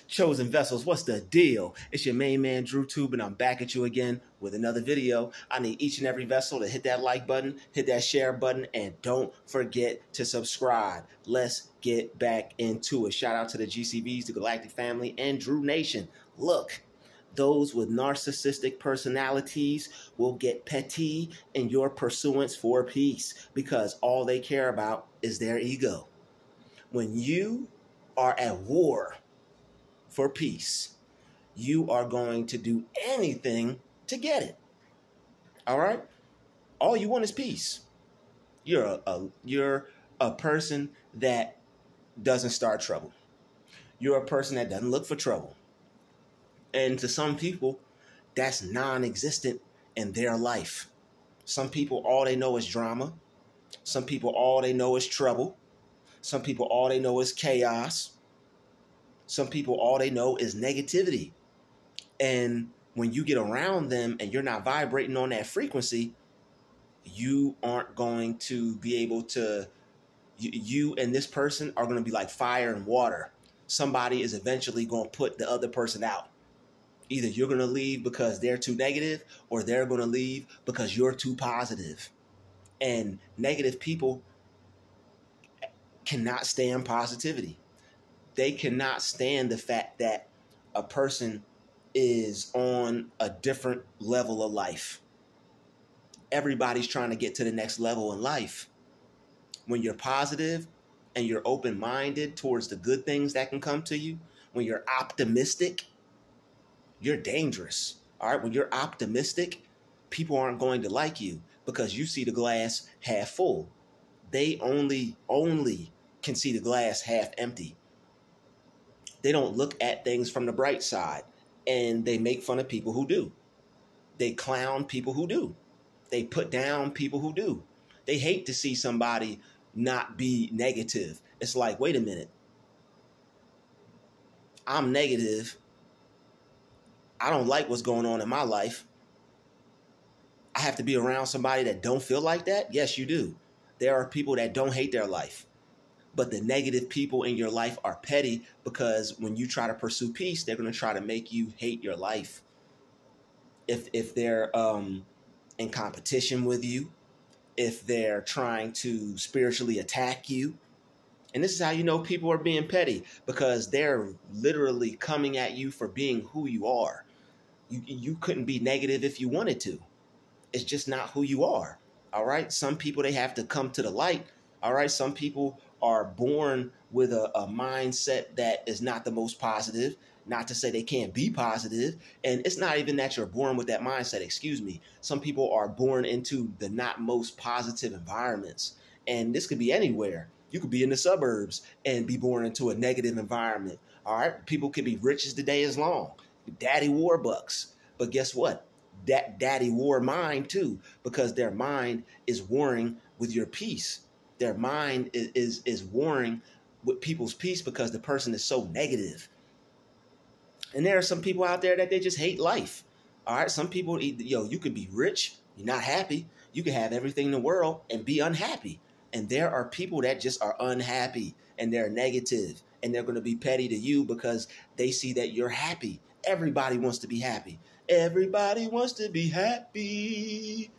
Chosen vessels, what's the deal? It's your main man, Druuill, and I'm back at you again with another video. I need each and every vessel to hit that like button, hit that share button, and don't forget to subscribe. Let's get back into it. Shout out to the GCVs, the Galactic Family, and Drew Nation. Look, those with narcissistic personalities will get petty in your pursuance for peace because all they care about is their ego. When you are at war for peace, you are going to do anything to get it. All right? All you want is peace. You're a person that doesn't start trouble. You're a person that doesn't look for trouble. And to some people, that's non-existent in their life. Some people, all they know is drama. Some people, all they know is trouble. Some people, all they know is chaos. Some people, all they know is negativity. And when you get around them and you're not vibrating on that frequency, you aren't going to be able to, you and this person are going to be like fire and water. Somebody is eventually going to put the other person out. Either you're going to leave because they're too negative, or they're going to leave because you're too positive. And negative people cannot stand positivity. They cannot stand the fact that a person is on a different level of life. Everybody's trying to get to the next level in life. When you're positive and you're open-minded towards the good things that can come to you, when you're optimistic, you're dangerous. All right. When you're optimistic, people aren't going to like you because you see the glass half full. They only can see the glass half empty. They don't look at things from the bright side, and they make fun of people who do. They clown people who do. They put down people who do. They hate to see somebody not be negative. It's like, wait a minute. I'm negative. I don't like what's going on in my life. I have to be around somebody that don't feel like that? Yes, you do. There are people that don't hate their life. But the negative people in your life are petty because when you try to pursue peace, they're going to try to make you hate your life. If they're in competition with you, if they're trying to spiritually attack you. And this is how you know people are being petty, because they're literally coming at you for being who you are. You couldn't be negative if you wanted to. It's just not who you are. All right. Some people, they have to come to the light. All right. Some people are born with a mindset that is not the most positive. Not to say they can't be positive. And it's not even that you're born with that mindset. Excuse me. Some people are born into the not most positive environments. And this could be anywhere. You could be in the suburbs and be born into a negative environment. All right. People can be rich as the day is long. Daddy war bucks. But guess what? That daddy war mind too, because their mind is warring with your peace. Their mind is warring with people's peace because the person is so negative. And there are some people out there that they just hate life. All right. Some people, you could be rich. You're not happy. You can have everything in the world and be unhappy. And there are people that just are unhappy and they're negative and they're going to be petty to you because they see that you're happy. Everybody wants to be happy. Everybody wants to be happy.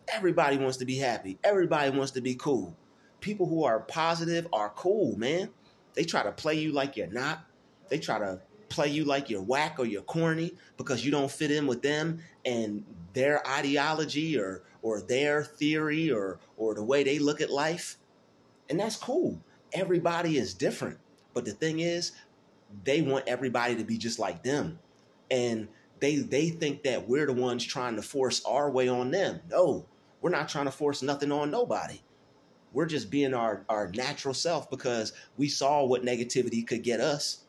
Everybody wants to be happy. Everybody wants to be cool. People who are positive are cool, man. They try to play you like you're not. They try to play you like you're whack or you're corny because you don't fit in with them and their ideology or their theory or the way they look at life. And that's cool. Everybody is different. But the thing is, they want everybody to be just like them. And they think that we're the ones trying to force our way on them. No, we're not trying to force nothing on nobody. We're just being our natural self because we saw what negativity could get us.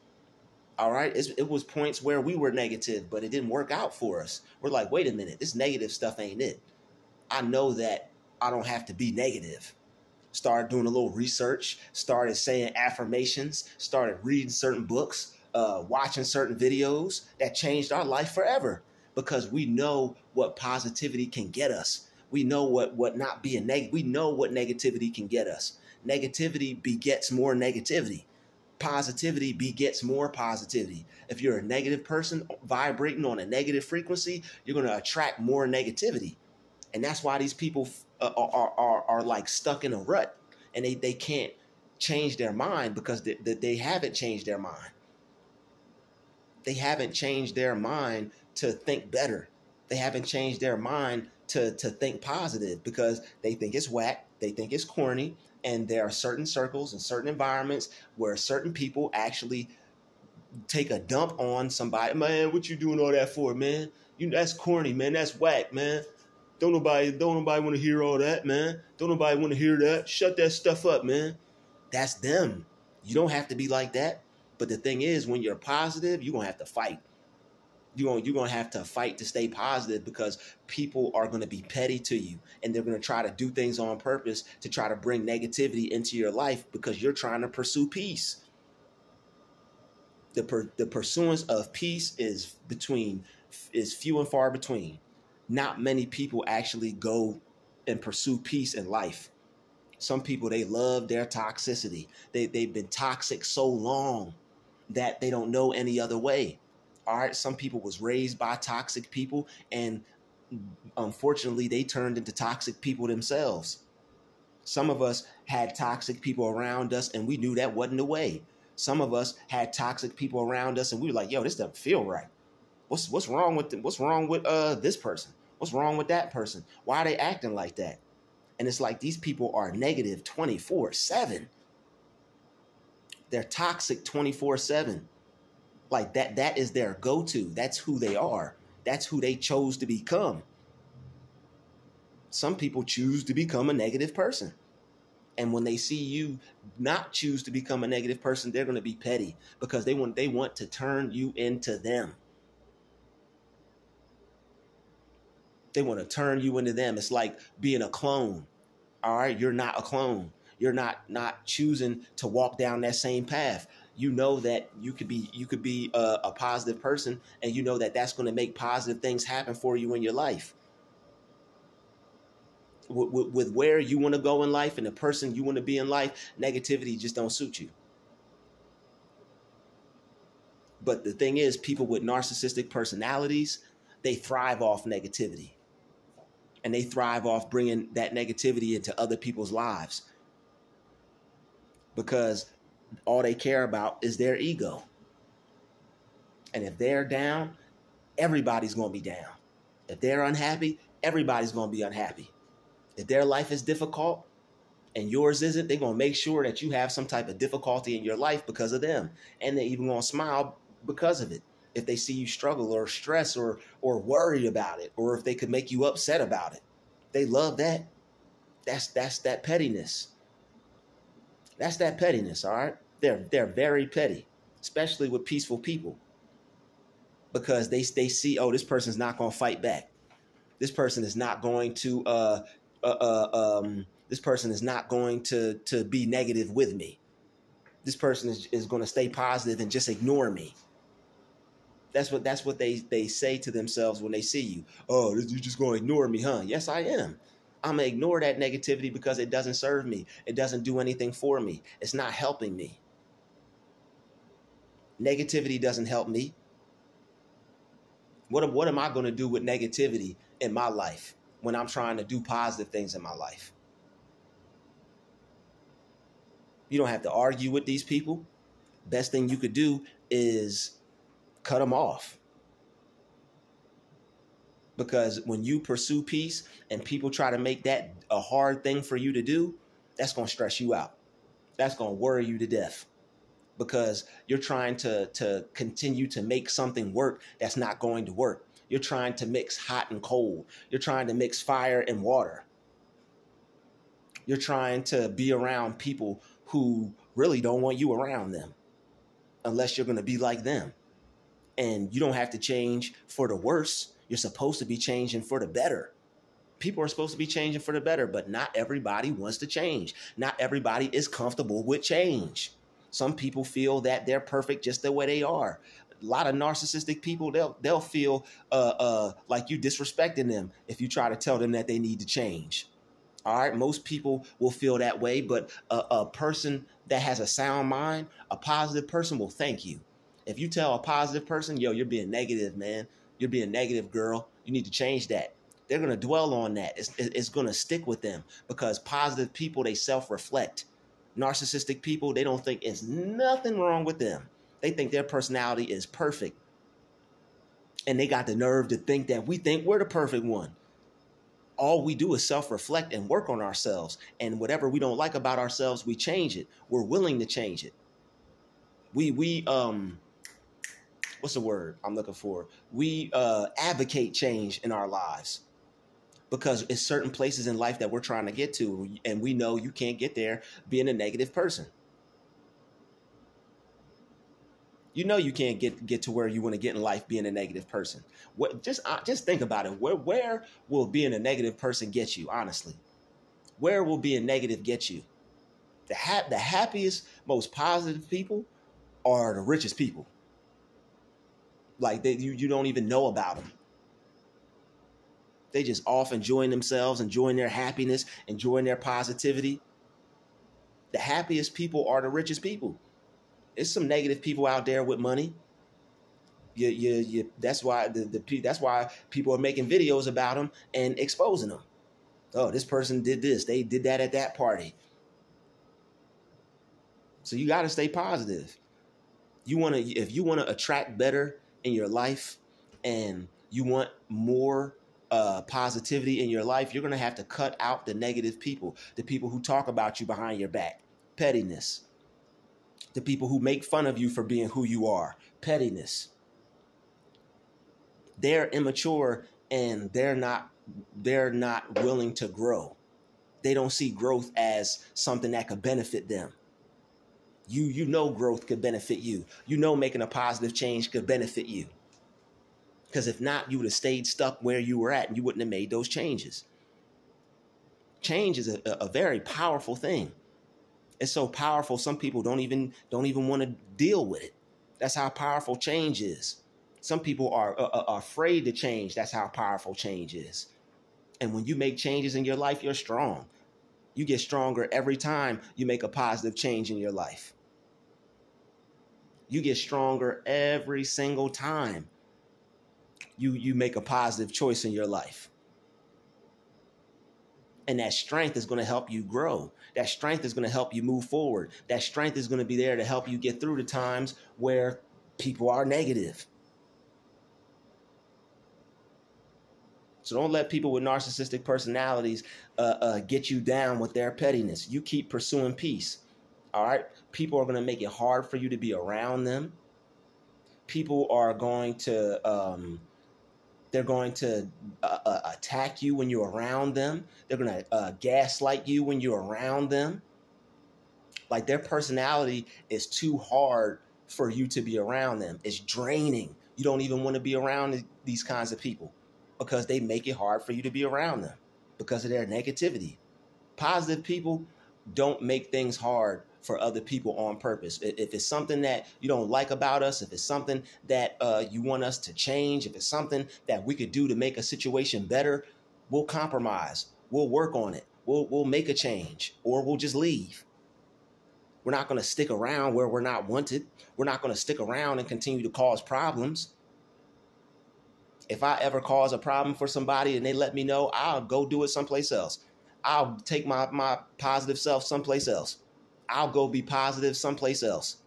All right. It was points where we were negative, but it didn't work out for us. We're like, wait a minute, this negative stuff ain't it. I know that I don't have to be negative. Started doing a little research, started saying affirmations, started reading certain books, watching certain videos that changed our life forever because we know what positivity can get us. We know what not being negative. We know what negativity can get us. Negativity begets more negativity. positivity begets more positivity. If you're a negative person vibrating on a negative frequency, you're going to attract more negativity. And that's why these people are like stuck in a rut, and they can't change their mind because they haven't changed their mind. They haven't changed their mind to think better. They haven't changed their mind to think positive because they think it's whack. They think it's corny. And there are certain circles and certain environments where certain people actually take a dump on somebody. Man, what you doing all that for, man? That's corny, man. That's whack, man. Don't nobody want to hear all that, man. Don't nobody want to hear that. Shut that stuff up, man. That's them. You don't have to be like that. But the thing is, when you're positive, you're going to have to fight. You're going to have to fight to stay positive because people are going to be petty to you, and they're going to try to do things on purpose to try to bring negativity into your life because you're trying to pursue peace. The pursuance of peace is few and far between. Not many people actually go and pursue peace in life. Some people, they love their toxicity. They've been toxic so long that they don't know any other way. All right, some people was raised by toxic people, and unfortunately, they turned into toxic people themselves. Some of us had toxic people around us, and we knew that wasn't the way. Some of us had toxic people around us, and we were like, "Yo, this doesn't feel right. What's wrong with this person? What's wrong with that person? Why are they acting like that?" And it's like these people are negative 24/7. They're toxic 24/7. Like that is their go-to. That's who they are. That's who they chose to become. Some people choose to become a negative person. And when they see you not choose to become a negative person, they're going to be petty because they want to turn you into them. They want to turn you into them. It's like being a clone. All right, you're not a clone. You're not choosing to walk down that same path. You know that you could be a positive person, and you know that that's going to make positive things happen for you in your life. With where you want to go in life and the person you want to be in life, negativity just don't suit you. But the thing is, people with narcissistic personalities, they thrive off negativity. And they thrive off bringing that negativity into other people's lives. Because all they care about is their ego. And if they're down, everybody's going to be down. If they're unhappy, everybody's going to be unhappy. If their life is difficult and yours isn't, they're going to make sure that you have some type of difficulty in your life because of them. And they're even going to smile because of it. If they see you struggle or stress or worry about it, or if they could make you upset about it, they love that. That's that pettiness. That's that pettiness, all right? They're very petty, especially with peaceful people, because they see, oh, this person's not going to fight back. This person is not going to this person is not going to be negative with me. This person is going to stay positive and just ignore me. That's what they say to themselves when they see you. Oh, you're just going to ignore me, huh? Yes, I am. I'm going to ignore that negativity because it doesn't serve me. It doesn't do anything for me. It's not helping me. Negativity doesn't help me. What am I going to do with negativity in my life when I'm trying to do positive things in my life? You don't have to argue with these people. Best thing you could do is cut them off. Because when you pursue peace and people try to make that a hard thing for you to do, that's going to stress you out. That's going to worry you to death. Because you're trying to continue to make something work that's not going to work. You're trying to mix hot and cold. You're trying to mix fire and water. You're trying to be around people who really don't want you around them unless you're going to be like them. And you don't have to change for the worse. You're supposed to be changing for the better. People are supposed to be changing for the better, but not everybody wants to change. Not everybody is comfortable with change. Some people feel that they're perfect just the way they are. A lot of narcissistic people, they'll feel like you disrespecting them if you try to tell them that they need to change. All right, most people will feel that way, but a person that has a sound mind, a positive person will thank you. If you tell a positive person, yo, you're being negative, man. You're being negative, girl. You need to change that. They're going to dwell on that. It's going to stick with them because positive people, they self-reflect. Narcissistic people, they don't think it's nothing wrong with them. They think their personality is perfect. And they got the nerve to think that we think we're the perfect one. All we do is self-reflect and work on ourselves. And whatever we don't like about ourselves, we change it. We're willing to change it. What's the word I'm looking for? We advocate change in our lives because it's certain places in life that we're trying to get to. And we know you can't get there being a negative person. You know you can't get to where you want to get in life being a negative person. Just think about it. Where will being a negative person get you, honestly? Where will being negative get you? The happiest, most positive people are the richest people. Like you don't even know about them. They just off enjoying themselves, enjoying their happiness, enjoying their positivity. The happiest people are the richest people. There's some negative people out there with money. That's why that's why people are making videos about them and exposing them. Oh, this person did this. They did that at that party. So you got to stay positive. If you want to attract better in your life and you want more positivity in your life, you're going to have to cut out the negative people, the people who talk about you behind your back, pettiness, the people who make fun of you for being who you are, pettiness. They're immature and they're not willing to grow. They don't see growth as something that could benefit them. You know growth could benefit you. You know making a positive change could benefit you. Because if not, you would have stayed stuck where you were at and you wouldn't have made those changes. Change is a very powerful thing. It's so powerful, some people don't even want to deal with it. That's how powerful change is. Some people are afraid to change. That's how powerful change is. And when you make changes in your life, you're strong. You get stronger every time you make a positive change in your life. You get stronger every single time you make a positive choice in your life. And that strength is going to help you grow. That strength is going to help you move forward. That strength is going to be there to help you get through the times where people are negative. So don't let people with narcissistic personalities get you down with their pettiness. You keep pursuing peace. All right. People are going to make it hard for you to be around them. People are going to attack you when you're around them. They're going to gaslight you when you're around them. Like their personality is too hard for you to be around them. It's draining. You don't even want to be around these kinds of people because they make it hard for you to be around them because of their negativity. Positive people don't make things hard for other people on purpose. If it's something that you don't like about us, if it's something that you want us to change, if it's something that we could do to make a situation better, we'll compromise. We'll work on it. We'll make a change, or we'll just leave. We're not going to stick around where we're not wanted. We're not going to stick around and continue to cause problems. If I ever cause a problem for somebody and they let me know, I'll go do it someplace else. I'll take my positive self someplace else. I'll go be positive someplace else.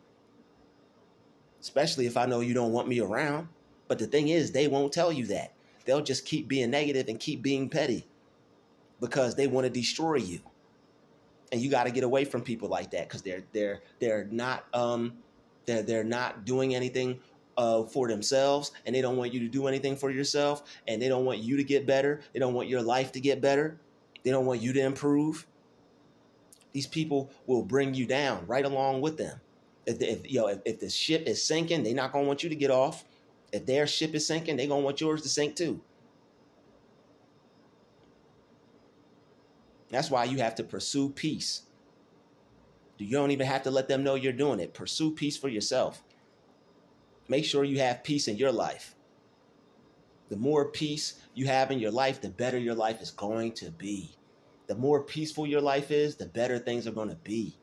Especially if I know you don't want me around. But the thing is, they won't tell you that. They'll just keep being negative and keep being petty because they want to destroy you. And you got to get away from people like that because they're not doing anything for themselves, and they don't want you to do anything for yourself, and they don't want you to get better. They don't want your life to get better. They don't want you to improve. These people will bring you down right along with them. If the ship is sinking, they're not going to want you to get off. If their ship is sinking, they're going to want yours to sink too. That's why you have to pursue peace. You don't even have to let them know you're doing it. Pursue peace for yourself. Make sure you have peace in your life. The more peace you have in your life, the better your life is going to be. The more peaceful your life is, the better things are going to be.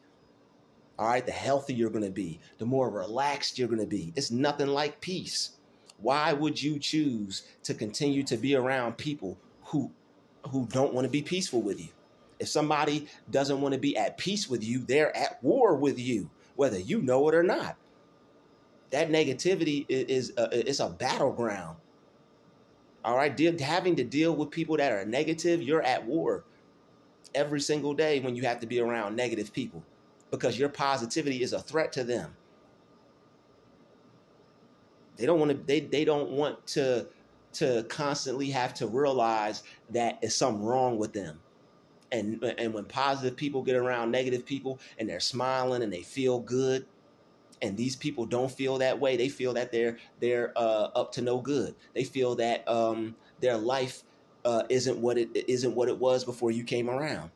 All right, the healthier you're going to be, the more relaxed you're going to be. It's nothing like peace. Why would you choose to continue to be around people who don't want to be peaceful with you? If somebody doesn't want to be at peace with you, they're at war with you, whether you know it or not. That negativity is it's a battleground. All right, having to deal with people that are negative, you're at war every single day when you have to be around negative people, because your positivity is a threat to them. They don't want to. They don't want to constantly have to realize that there's something wrong with them. And when positive people get around negative people and they're smiling and they feel good, and these people don't feel that way, they feel that they're up to no good. They feel that their life isn't what it was before you came around.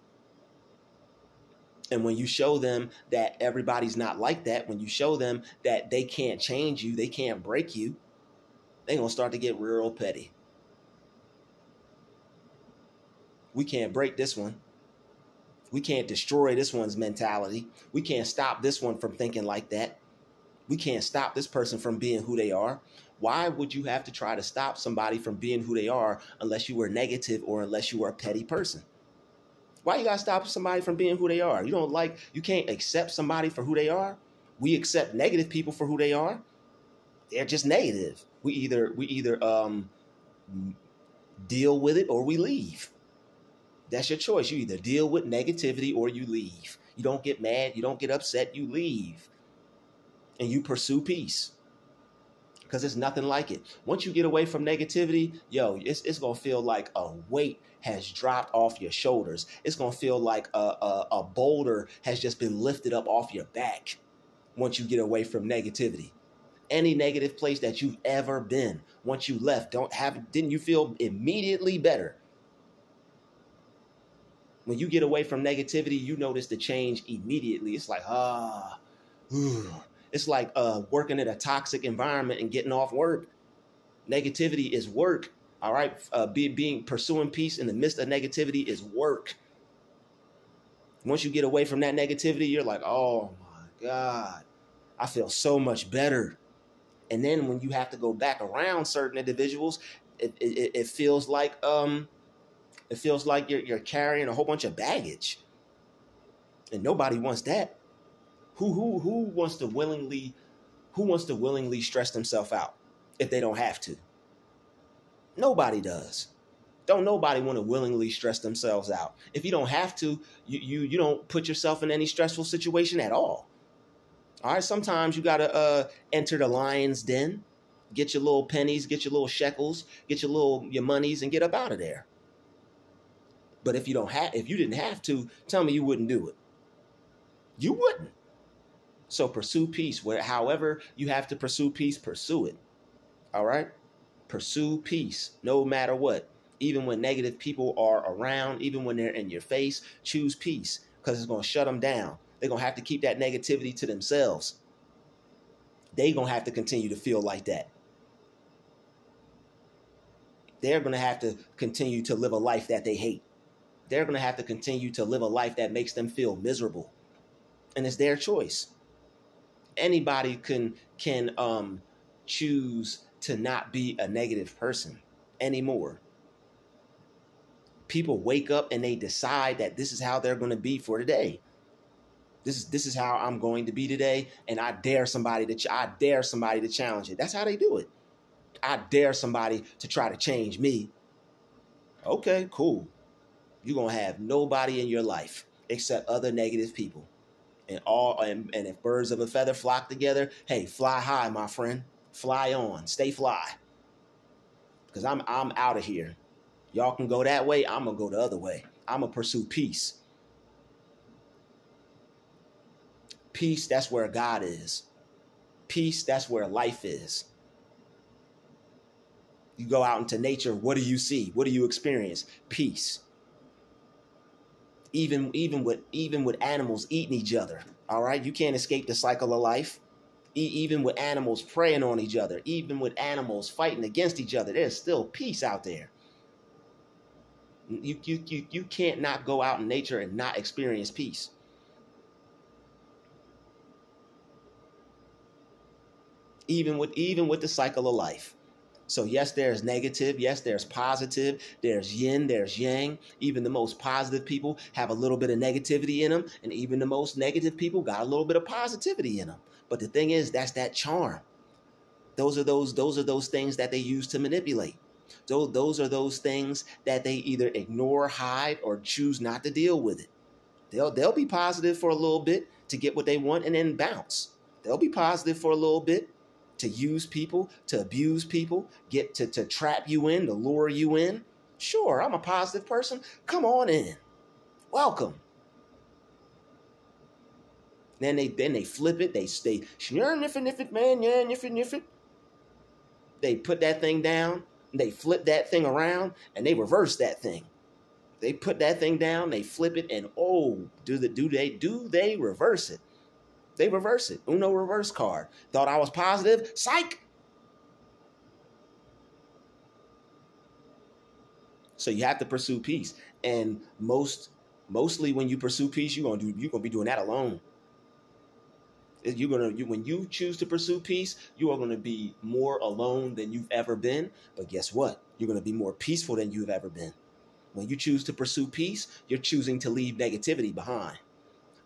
And when you show them that everybody's not like that, when you show them that they can't change you, they can't break you, they're going to start to get real petty. We can't break this one. We can't destroy this one's mentality. We can't stop this one from thinking like that. We can't stop this person from being who they are. Why would you have to try to stop somebody from being who they are unless you were negative or unless you were a petty person? Why you gotta stop somebody from being who they are? You can't accept somebody for who they are. We accept negative people for who they are. They're just negative. We either deal with it or we leave. That's your choice. You either deal with negativity or you leave. You don't get mad. You don't get upset. You leave. And you pursue peace. Because it's nothing like it. Once you get away from negativity, it's going to feel like a weight has dropped off your shoulders. It's going to feel like a boulder has just been lifted up off your back once you get away from negativity. Any negative place that you've ever been, once you left, didn't you feel immediately better? When you get away from negativity, you notice the change immediately. It's like, it's like working in a toxic environment and getting off work. Negativity is work. All right. Pursuing peace in the midst of negativity is work. Once you get away from that negativity, you're like, oh my God, I feel so much better. And then when you have to go back around certain individuals, it feels like you're carrying a whole bunch of baggage, and nobody wants that. Who wants to willingly stress themselves out if they don't have to? Nobody does. Don't nobody want to willingly stress themselves out. If you don't have to, you don't put yourself in any stressful situation at all. All right, sometimes you got to enter the lion's den, get your little pennies, get your little shekels, get your monies, and get up out of there. But if you didn't have to, tell me you wouldn't do it. You wouldn't. So pursue peace. However you have to pursue peace, pursue it. All right? Pursue peace no matter what. Even when negative people are around, even when they're in your face, choose peace, because it's going to shut them down. They're going to have to keep that negativity to themselves. They're going to have to continue to feel like that. They're going to have to continue to live a life that they hate. They're going to have to continue to live a life that makes them feel miserable. And it's their choice. Anybody can choose to not be a negative person anymore. People wake up and they decide that this is how they're going to be for today. This is how I'm going to be today, and I dare somebody to challenge it. That's how they do it. I dare somebody to try to change me. Okay, cool. You're going to have nobody in your life except other negative people. And if birds of a feather flock together, hey, fly high, my friend. Fly on. Stay fly. Because I'm out of here. Y'all can go that way. I'm going to go the other way. I'm going to pursue peace. Peace, that's where God is. Peace, that's where life is. You go out into nature, what do you see? What do you experience? Peace. Even with animals eating each other, all right? You can't escape the cycle of life. Even with animals preying on each other, even with animals fighting against each other, there's still peace out there. You can't not go out in nature and not experience peace. even with the cycle of life. So yes, there's negative. Yes, there's positive. There's yin, there's yang. Even the most positive people have a little bit of negativity in them. And even the most negative people got a little bit of positivity in them. But the thing is, that's that charm. Those are those things that they use to manipulate. Those are those things that they either ignore, hide, or choose not to deal with it. They'll be positive for a little bit to get what they want and then bounce. They'll be positive for a little bit to use people, to abuse people, get to trap you in, to lure you in. Sure, I'm a positive person. Come on in. Welcome. Then they flip it. They stay man. They put that thing down. They flip that thing around and they reverse that thing. They put that thing down, they flip it, and oh, do they reverse it? They reverse it. Uno reverse card. Thought I was positive? Psych! So you have to pursue peace. And mostly when you pursue peace, you're gonna be doing that alone. When you choose to pursue peace, you are gonna be more alone than you've ever been. But guess what? You're gonna be more peaceful than you've ever been. When you choose to pursue peace, you're choosing to leave negativity behind.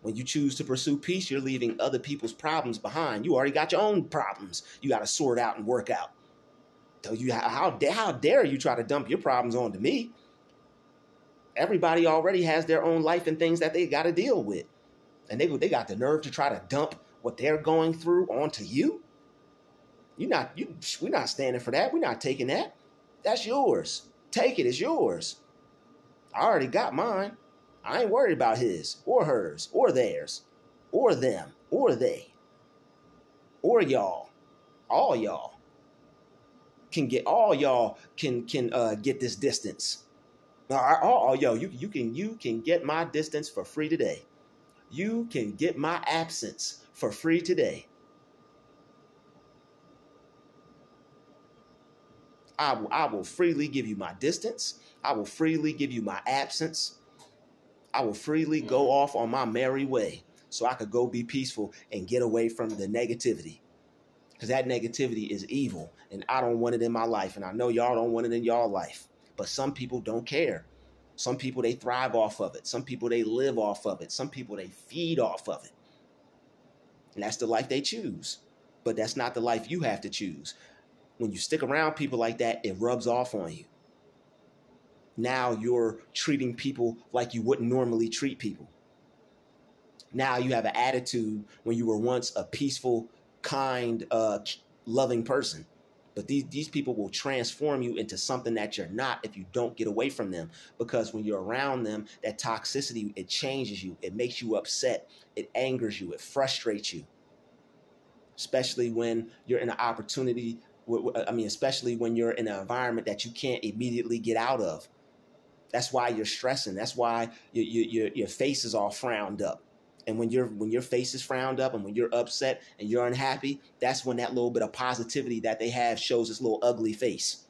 When you choose to pursue peace, you're leaving other people's problems behind. You already got your own problems you got to sort out and work out. So how dare you try to dump your problems onto me? Everybody already has their own life and things that they got to deal with. And they got the nerve to try to dump what they're going through onto you? We're not standing for that. We're not taking that. That's yours. Take it. It's yours. I already got mine. I ain't worried about his or hers or theirs or them or they or y'all. All y'all can get this distance. You can get my distance for free today. You can get my absence for free today. I will freely give you my distance. I will freely give you my absence. I will freely go off on my merry way so I could go be peaceful and get away from the negativity. Because that negativity is evil and I don't want it in my life. And I know y'all don't want it in y'all life. But some people don't care. Some people, they thrive off of it. Some people, they live off of it. Some people, they feed off of it. And that's the life they choose. But that's not the life you have to choose. When you stick around people like that, it rubs off on you. Now you're treating people like you wouldn't normally treat people. Now you have an attitude when you were once a peaceful, kind, loving person. But these people will transform you into something that you're not if you don't get away from them. Because when you're around them, that toxicity, it changes you. It makes you upset. It angers you. It frustrates you. Especially when you're in an opportunity. Especially when you're in an environment that you can't immediately get out of. That's why you're stressing. That's why your face is all frowned up. And when your face is frowned up and when you're upset and you're unhappy, that's when that little bit of positivity that they have shows this little ugly face.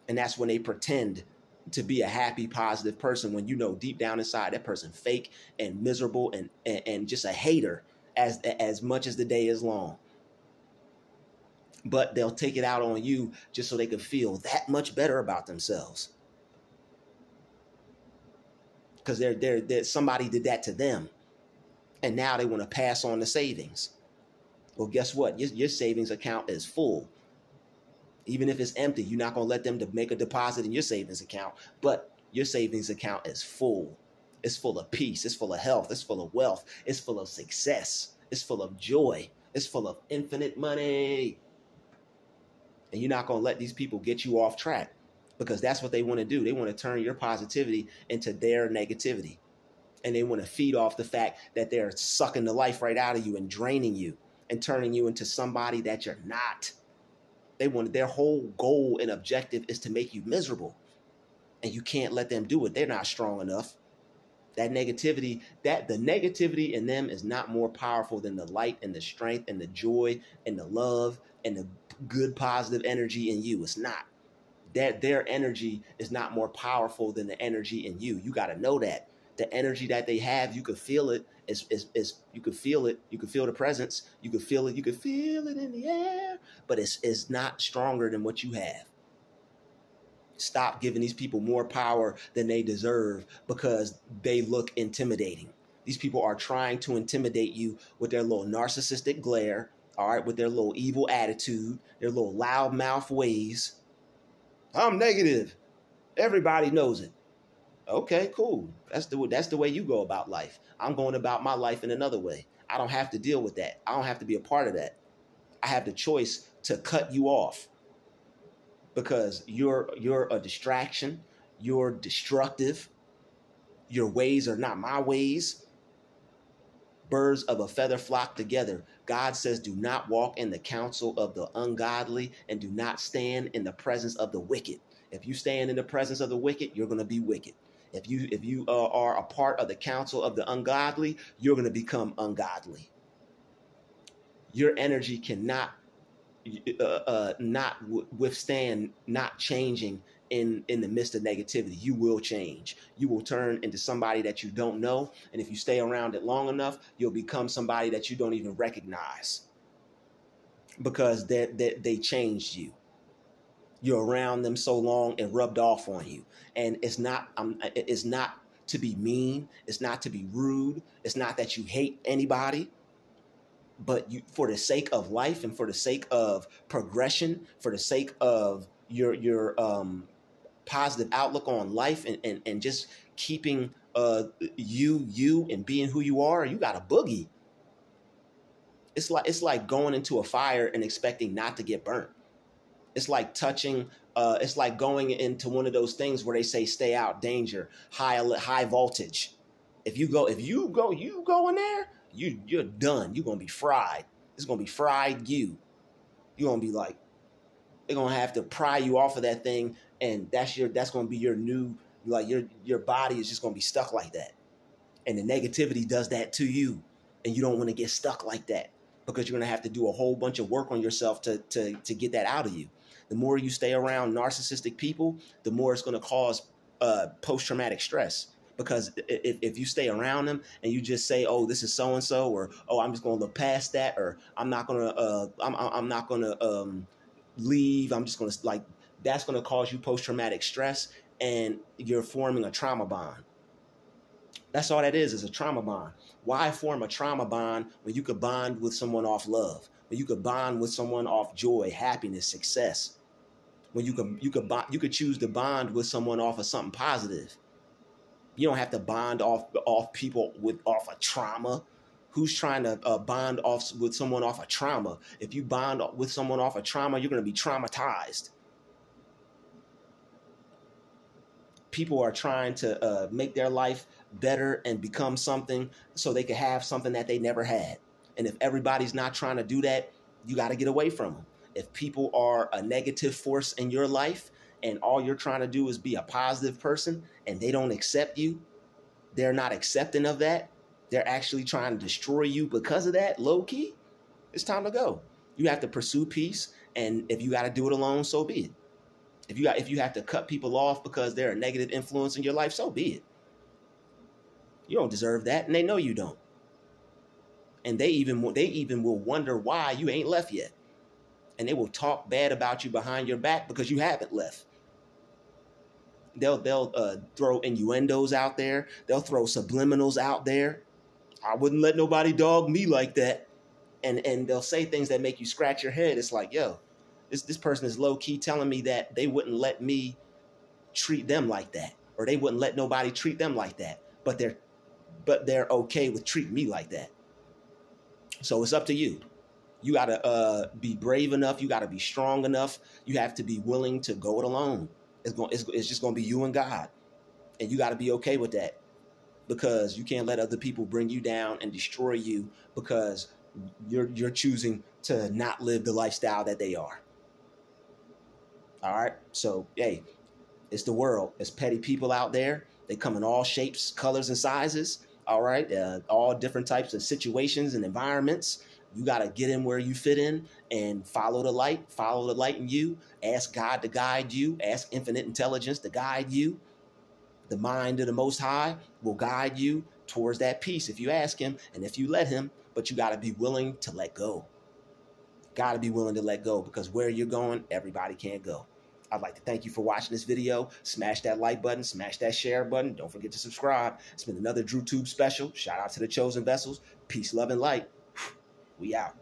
And that's when they pretend to be a happy, positive person when you know deep down inside that person fake and miserable and just a hater as much as the day is long. But they'll take it out on you just so they can feel that much better about themselves. Because they're somebody did that to them. And now they want to pass on the savings. Well, guess what? Your savings account is full. Even if it's empty, you're not going to let them to make a deposit in your savings account. But your savings account is full. It's full of peace. It's full of health. It's full of wealth. It's full of success. It's full of joy. It's full of infinite money. And you're not going to let these people get you off track. Because that's what they want to do. They want to turn your positivity into their negativity. And they want to feed off the fact that they're sucking the life right out of you and draining you and turning you into somebody that you're not. Their whole goal and objective is to make you miserable. And you can't let them do it. They're not strong enough. The negativity in them is not more powerful than the light and the strength and the joy and the love and the good positive energy in you. It's not. Their energy is not more powerful than the energy in you. You got to know that. The energy that they have, you can feel it. You can feel it. You can feel the presence. You can feel it. You can feel it in the air. but it's not stronger than what you have. Stop giving these people more power than they deserve because they look intimidating. These people are trying to intimidate you with their little narcissistic glare, all right, with their little evil attitude, their little loudmouth ways. I'm negative. Everybody knows it. Okay, cool. That's the way you go about life. I'm going about my life in another way. I don't have to deal with that. I don't have to be a part of that. I have the choice to cut you off because you're a distraction. You're destructive. Your ways are not my ways. Birds of a feather flock together. God says, do not walk in the counsel of the ungodly and do not stand in the presence of the wicked. If you stand in the presence of the wicked, you're going to be wicked. If you are a part of the counsel of the ungodly, you're going to become ungodly. Your energy cannot not withstand not changing in the midst of negativity. You will change. You will turn into somebody that you don't know. And if you stay around it long enough, you'll become somebody that you don't even recognize because they changed you. You're around them so long it rubbed off on you. And it's not to be mean. It's not to be rude. It's not that you hate anybody. But you, for the sake of life and for the sake of progression, for the sake of your positive outlook on life and just keeping you and being who you are, you got a boogie. It's like going into a fire and expecting not to get burnt. It's like touching. It's like going into one of those things where they say stay out, danger, high voltage. If you go in there, you're done. You're gonna be fried. It's gonna be fried you. You're gonna be like, they're gonna have to pry you off of that thing, and that's gonna be your new, like your body is just gonna be stuck like that. And the negativity does that to you, and you don't want to get stuck like that because you're gonna have to do a whole bunch of work on yourself to get that out of you. The more you stay around narcissistic people, the more it's gonna cause post-traumatic stress. Because if you stay around them and you just say, "Oh, this is so and so," or "Oh, I'm just going to look past that," or "I'm not going to, I'm not going to leave. I'm just going to," like, that's going to cause you post-traumatic stress, and you're forming a trauma bond. That's all that is a trauma bond. Why form a trauma bond when you could bond with someone off love? When you could bond with someone off joy, happiness, success? When you could choose to bond with someone off of something positive. You don't have to bond off people off a trauma. Who's trying to bond off with someone off a trauma? If you bond with someone off a trauma, you're going to be traumatized. People are trying to make their life better and become something so they can have something that they never had. And if everybody's not trying to do that, you got to get away from them. If people are a negative force in your life, and all you're trying to do is be a positive person and they don't accept you, they're not accepting of that, they're actually trying to destroy you because of that, low key, it's time to go. You have to pursue peace, and if you got to do it alone, so be it. If you have to cut people off because they're a negative influence in your life, so be it. You don't deserve that, and they know you don't. And they even will wonder why you ain't left yet. And they will talk bad about you behind your back because you haven't left. They'll throw innuendos out there. They'll throw subliminals out there. I wouldn't let nobody dog me like that. And they'll say things that make you scratch your head. It's like, yo, this person is low key telling me that they wouldn't let me treat them like that, or they wouldn't let nobody treat them like that. But they're okay with treating me like that. So it's up to you. You got to be brave enough. You got to be strong enough. You have to be willing to go it alone. It's just going to be you and God. And you got to be okay with that, because you can't let other people bring you down and destroy you because you're choosing to not live the lifestyle that they are. All right. So, hey, it's the world. There's petty people out there. They come in all shapes, colors, and sizes. All right. All different types of situations and environments. You got to get in where you fit in and follow the light in you. Ask God to guide you. Ask infinite intelligence to guide you. The mind of the Most High will guide you towards that peace if you ask him and if you let him, but you got to be willing to let go. got to be willing to let go, because where you're going, everybody can't go. I'd like to thank you for watching this video. Smash that like button, smash that share button. Don't forget to subscribe. It's been another DrewTube special. Shout out to the chosen vessels. Peace, love, and light. We out.